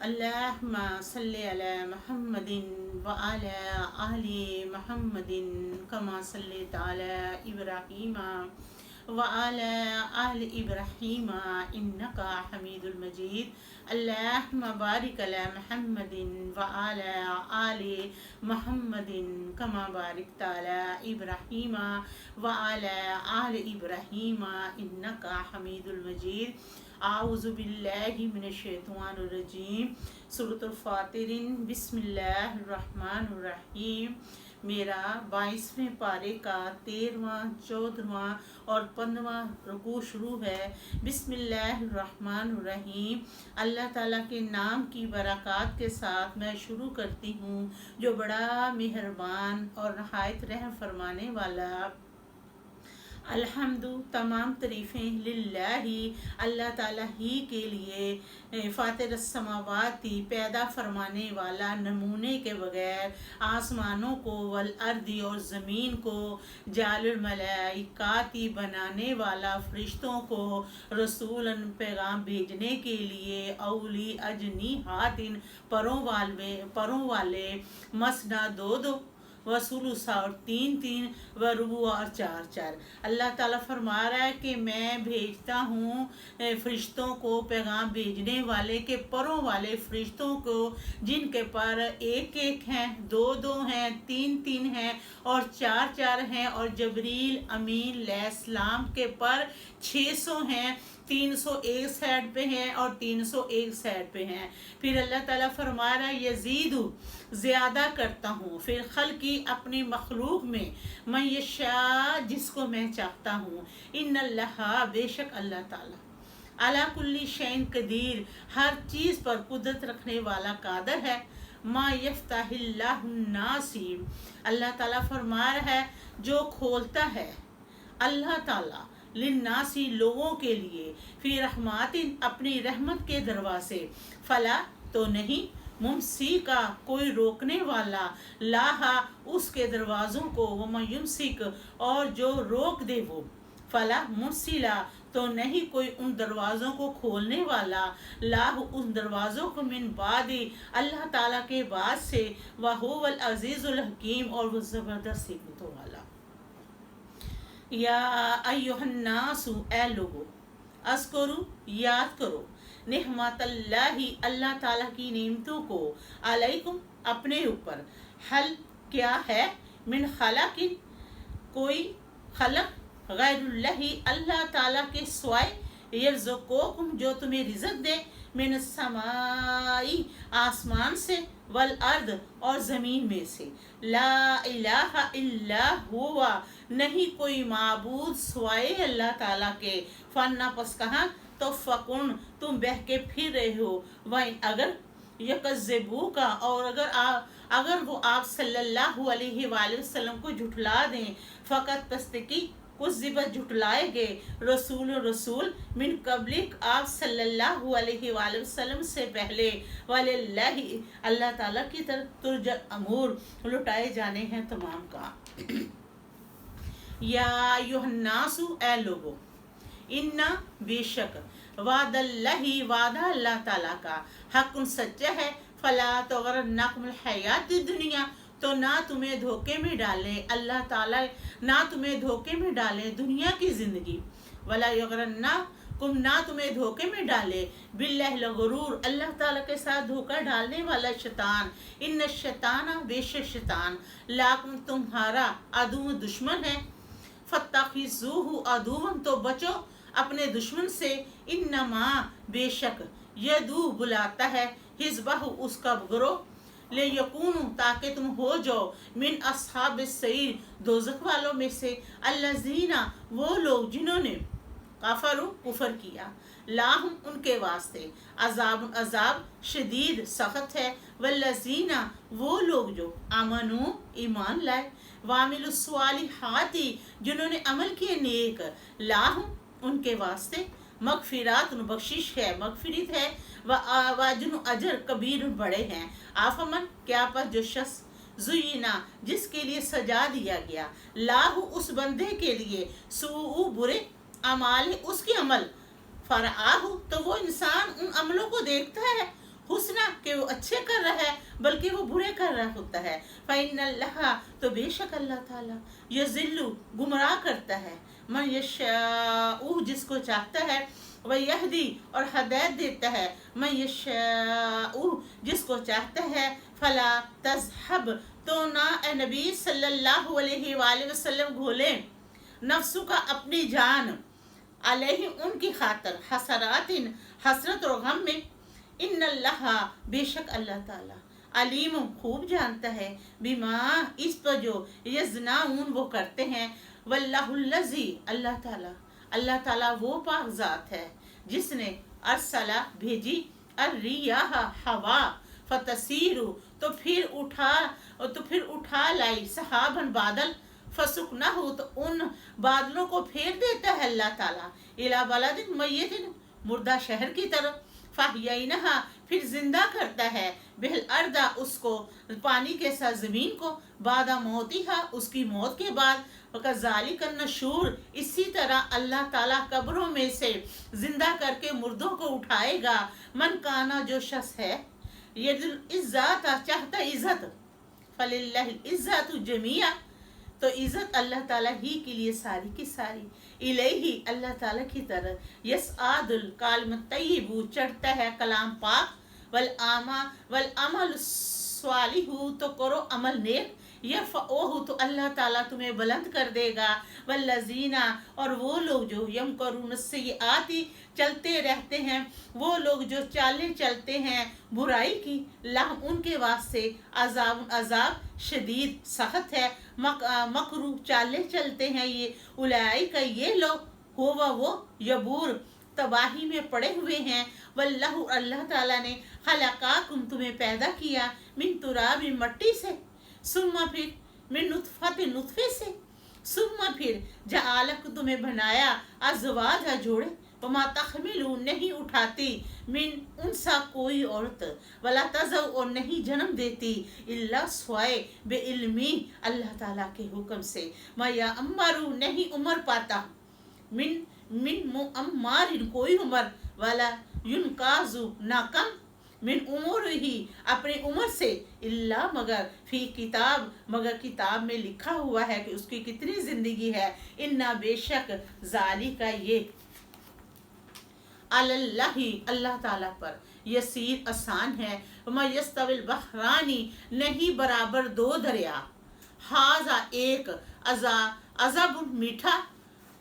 اللهم صل على محمد وعلى آل محمد كما صليت على إبراهيم وعلى آل إبراهيم إنك حميد مجيد. اللهم بارك على محمد وعلى آل محمد كما باركت على إبراهيم وعلى آل إبراهيم إنك حميد مجيد. اعوذ باللہ من الشیطان الرجیم. سورۃ الفاتر. بسم اللہ الرحمن الرحیم. میرا 22ویں پارے کا 13واں 14واں اور 15واں رکوع شروع ہے. بسم اللہ الرحمن الرحیم. اللہ تعالیٰ کے نام کی برکات کے ساتھ میں شروع کرتی ہوں جو بڑا مہربان اور نہایت رحم فرمانے والا. الحمد، تمام تعریفیں للہ، اللہ تعالیٰ ہی کے لیے، فاطر السماوات، پیدا فرمانے والا نمونے کے بغیر آسمانوں کو، والارض اور زمین کو، جعل الملائکات بنانے والا فرشتوں کو، رسولاً پیغام بھیجنے کے لیے، اولی اجنحات پروں والے، مثنی دو دو، وثلثا اور تین تین، ورباع اور چار چار. اللہ تعالیٰ فرما رہا ہے کہ میں بھیجتا ہوں فرشتوں کو، پیغام بھیجنے والے کے پروں والے فرشتوں کو، جن کے پر ایک ایک ہیں، دو دو ہیں، تین تین ہیں اور چار چار ہیں، اور جبریل امین علیہ السلام کے پر 600 ہیں، 301 سائڈ پہ ہیں اور 301 سائڈ پہ ہیں. پھر اللہ تعالیٰ فرما رہا ہے یزید، زیادہ کرتا ہوں، پھر خلقی اپنی مخلوق میں، میں یشاء جس کو میں چاہتا ہوں. ان اللہ، بے شک اللہ تعالیٰ، علی کل شیء قدیر، ہر چیز پر قدرت رکھنے والا قادر ہے. ما یفتح اللہ الناس، اللہ تعالیٰ فرما رہا ہے جو کھولتا ہے اللہ تعالیٰ للناسی، لوگوں کے لیے، فی رحمات، اپنی رحمت کے دروازے، فلا تو نہیں، ممسی کا کوئی روکنے والا، لاہا اس کے دروازوں کو، ومن یمسک اور جو روک دے وہ، فلا مرسلا تو نہیں کوئی ان دروازوں کو کھولنے والا، لاہ ان دروازوں کو، من بعد اللہ تعالیٰ کے بعد سے، وہو العزیز الحکیم اور وہ زبردست حکمتوں والا. یا ایہا الناس، اے لوگو، اذکروا یاد کرو، نعمت اللہ اللہ تعالیٰ کی نعمتوں کو، علیکم اپنے اوپر، حل کیا ہے، من خلق کوئی خلق، غیر اللہ اللہ تعالیٰ کے سوائے، یرزقکم جو تمہیں رزق دے، من السماء آسمان سے، والارض اور زمین میں سے، لا الہ الا ہوا نہیں کوئی معبود سوائے اللہ تعالیٰ کے، فنا پس کہاں، تو فکن تم بہ کے پھر رہے ہو، وَإِنْ اگر یکذبو کا اور اگر وہ آپ صلی اللہ علیہ وآلہ وسلم کو جھٹلا دیں، فقط تصدیقی کذبت جھٹلائے گئے، رسول من قبلک آپ صلی اللہ علیہ وآلہ وسلم سے پہلے، وَلِلَّهِ اللہ تعالیٰ کی طرف ترجع امور لٹائے جانے ہیں تمام کام. یا ایھا الناس، اے لوگو، انا بے شک، وعد اللہ وعدہ اللہ تعالیٰ کا، حق سچا ہے، فلا تغرنکم الحیات الدنیا تو نہ تمہیں دھوکے میں ڈالے اللہ تعالیٰ، نہ تمہیں دھوکے میں ڈالے دنیا کی زندگی، ولا یغرنکم نہ تمہیں دھوکے میں ڈالے، باللہ الغرور اللہ تعالیٰ کے ساتھ دھوکہ ڈالنے والا شیطان. ان الشیطان بے شک شیطان، لاکم تمہارا عدو دشمن ہے، فاتخذوہ عدوا تو بچو اپنے دشمن سے، انما بے شک، یدعو بلاتا ہے، حزبہ اس کا گروہ، لیکونوا تاکہ تم ہو جاؤ، من اصحاب السعیر دوزخ والوں میں سے، الذین وہ لوگ جنہوں نے، کفروا کفر کیا، لاہم ان کے واسطے، عذاب شدید سخت ہے، والذین وہ لوگ جو آمنوا ایمان لائے، وعملوا الصالحات جنہوں نے عمل کیے نیک، لاہم ان کے واسطے، مغفرات بخشش ہے، مغفرت ہے، واجر اجر کبیر بڑے ہیں. آفمن کیا پر جو شخص، زینا جس کے لیے سجا دیا گیا، لاہ اس بندے کے لیے، سوء برے اعمال اس کے عمل، فرآہ تو وہ انسان ان عملوں کو دیکھتا ہے، حسنا کہ وہ اچھے کر رہا ہے بلکہ وہ برے کر رہا ہوتا ہے. فَإِنَّ اللَّهَ تو بے شک اللہ تعالیٰ یضل گمراہ کرتا ہے من یشاء جس کو چاہتا ہے ویہدی اور ہدایت دیتا ہے من یشاء جس کو چاہتا ہے. فلا تذہب تو نہ اے نبی صلی اللہ علیہ وآلہ وسلم گھولیں نفسو کا اپنی جان علیہ ان کی خاطر حسرات حسرت اور غم میں. ان اللہ بے شک اللہ تعالیٰ علیم خوب جانتا ہے بما اس پر جو یزناؤن وہ کرتے ہیں. واللہ الذی اللہ تعالیٰ وہ پاک ذات ہے جس نے ارسلہ بھیجی الریاح ہوا فتسیر تو پھر اٹھا لائی صحابن بادل فسکنہ تو ان بادلوں کو پھیر دیتا ہے اللہ تعالیٰ الی بلد میت مردہ شہر کی طرف. فاحیینہا پھر زندہ کرتا ہے بالارض اس کو پانی کے ساتھ زمین کو بعد موتہا اس کی موت کے بعد. وکذالک النشور اسی طرح اللہ تعالیٰ قبروں میں سے زندہ کر کے مردوں کو اٹھائے گا. من کانا جو شخص ہے ید العزت چاہتا عزت فللہ العزت جمیعا تو عزت اللہ تعالیٰ ہی کے لیے ساری کی ساری. الیہ اللہ تعالیٰ کی طرف یسعد الکلم الطیب چڑھتا ہے کلام پاک والعمل الصالح تو کرو عمل نیک. یرفعہ تو اللہ تعالیٰ تمہیں بلند کر دے گا. والذین اور وہ لوگ جو یمکرون السیئات چلتے رہتے ہیں وہ لوگ جو چالیں چلتے ہیں برائی کی لہم ان کے واسطے عذاب شدید سخت ہے. مکرو چالیں چلتے ہیں یہ اولئک یہ لوگ ہوا وہ یبور تباہی میں پڑے ہوئے ہیں. واللہ اللہ تعالیٰ نے خلقاکم تمہیں پیدا کیا من تراب مٹی سے ثم پھر من نطفت نطفے سے ثم پھر جعلک تمہیں بنایا ازواج جوڑے وما تحمل نہیں اٹھاتی من انسا کوئی عورت ولا تضع اور نہیں جنم دیتی الا سوائے بے علمی اللہ تعالیٰ کے حکم سے. ما یا امرو نہیں عمر پاتا من معمر کوئی عمر ولا ینقاذ نہ کم من عمر ہی اپنی عمر سے اللہ مگر فی کتاب مگر کتاب میں لکھا ہوا ہے کہ اس کی کتنی زندگی ہے. انا بے شک ذالک یہ اللہ اللہ تعالیٰ پر یسیر آسان ہے. وما یستوی البحرانی نہیں برابر دو دریا ھذا ایک عذاب میٹھا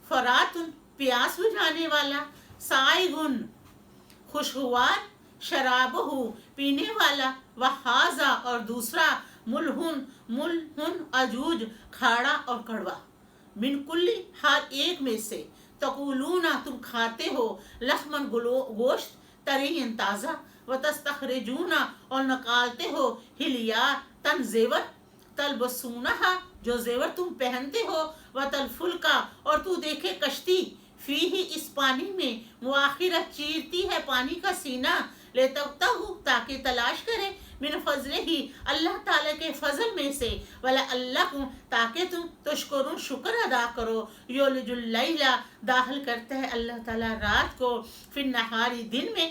فرات پیاس بجھانے والا سائغن خوشگوار شرابہ پینے والا وہذا اور دوسرا ملہن عجوج کھاڑا اور کڑوا. من کلی ہر ایک میں سے تقولون تم کھاتے ہو لحمن گوشت طرین تازہ وتستخرجون اور نکالتے ہو ہلیا تن زیور تلبسونہا جو زیور تم پہنتے ہو وتلفلکا اور تو دیکھے کشتی فی ہی اس پانی میں مؤخرت چیرتی ہے پانی کا سینہ لتبتغوا تاکہ تلاش کرے من فضلہ ہی اللہ تعالیٰ کے فضل میں سے ولعلکم تاکہ تم تشکرون شکر ادا کرو. یولج اللیل داخل کرتا ہے اللہ تعالیٰ رات کو فی النہار دن میں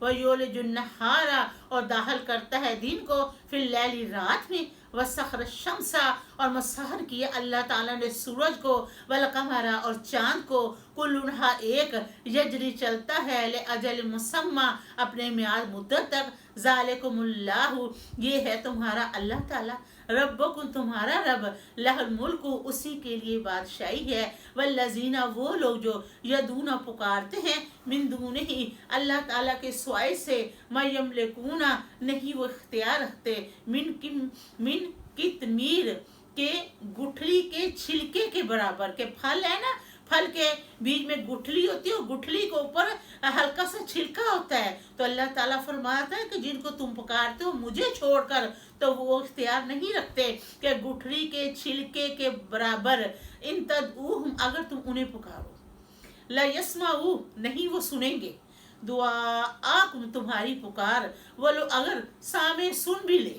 ویولج النہار اور داخل کرتا ہے دن کو فی اللیل رات میں. وسخر الشمس اور مسخر کیا اللہ تعالیٰ نے سورج کو والقمر اور چاند کو کل ایک یجری چلتا ہے لاجل مسمى اپنے میعاد مدت تک. ذالکم اللہ یہ ہے تمہارا اللہ تعالیٰ ربکم تمہارا رب لہ الملک اسی کے لیے بادشاہی ہے. والذین وہ لوگ جو یدون پکارتے ہیں من دونہ اللہ تعالیٰ کے سوائے سے ما یملکون نہیں وہ اختیار رکھتے من قطمیر کے گٹھلی کے چھلکے کے برابر کے پھل ہے نا پھل کے بیچ میں گٹھلی ہوتی ہے اور گٹھلی کے اوپر ہلکا سا چھلکا ہوتا ہے. تو اللہ تعالیٰ فرماتا ہے کہ جن کو تم پکارتے ہو مجھے چھوڑ کر تو وہ اختیار نہیں رکھتے کہ گٹھلی کے چھلکے کے برابر ان تدعوہم اگر تم انہیں پکارو لا یسمعوا نہیں وہ سنیں گے دعاءکم تمہاری پکار ولو اگر سامع سن بھی لے